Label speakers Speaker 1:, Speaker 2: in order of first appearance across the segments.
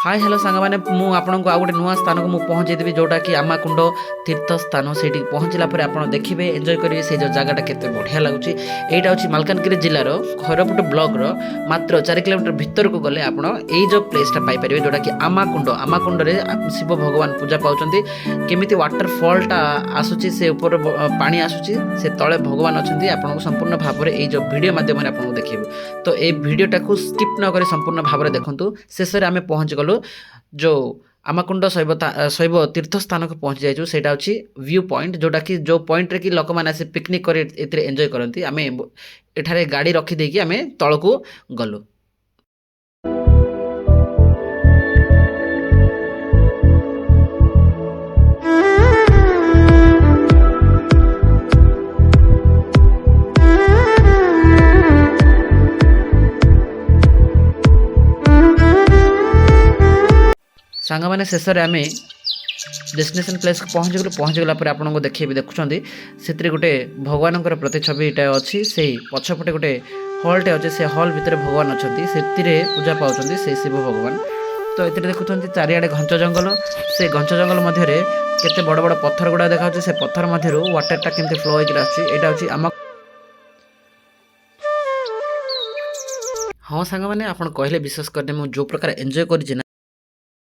Speaker 1: Hi hello सांग मैंने आपको आ गोटे नुआ स्थान को मुझे पहुँचेदेवी जोटा कि आमाकुंड तीर्थ स्थान से पहुँचला आप देखिए एंजय करेंगे से जगटा के बढ़िया लगुच। यहाँ हूँ मालकानगिरी जिलार खैरपुट ब्लॉकर मात्र 4 किलोमीटर भितर को गले आप जो प्लेसटा पाइपर जोटा कि आमाकुंड आमाकुंड शिव भगवान पूजा पाँच केमी वाटरफलटा आसूची से ऊपर पानी आसूची से तले भगवान अच्छा आपको संपूर्ण भाव में जो वीडियो मध्यम आपको देखिए तो ये वीडियोटा को स्किप न कर संपूर्ण भाव में देखूँ। शेष में आम पहुँच गलु जो आमाकुंड शैव तीर्थ स्थान को पहुँची जाइए से व्यू पॉइंट जोटा कि जो पॉइंट रे कि लोक मैंने आसे पिकनिक कर एंजय करती आम एठारे गाड़ी रखीदे आम तल को गलु। सांग मैंने शेष में आम डेस्टिनेशन प्लेस को पहुँच गला आपको देखिए देखुं से गोटे भगवान प्रतिछवि अच्छी से पछपटे गोटे हॉलटे अच्छे से हॉल भितर भगवान अच्छा से पूजा पाँच से शिव भगवान। तो ये देखुं चारिआडे घंच जंगल से घंच जंगल मध्य केते बड़ बड़ पत्थर गुड़ा देखा से पत्थर मध्य वाटरटा केमती फ्लो होकर आम हाँ सांग मैंने आप कहले विश्वास करने मुझे जो प्रकार एंजय कर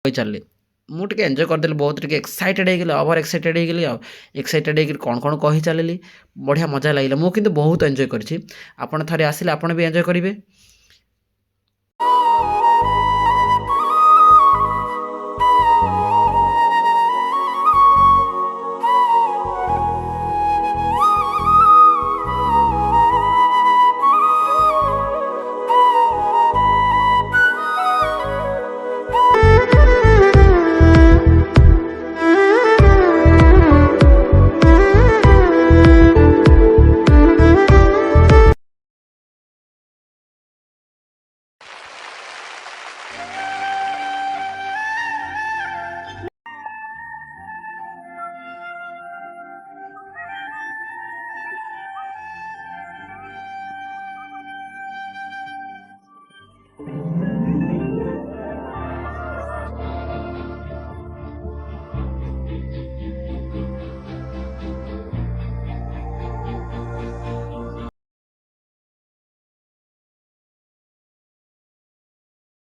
Speaker 1: चलिए मुझे एंजय करदेली बहुत टे एक्साइटेड हो ओवर एक्साइटेड हो एक्साइटेड हो कौन कौन कही चलिए बढ़िया मजा लगे मुझे बहुत एंजय करें। थे आसिले आप भी एंजय करेंगे।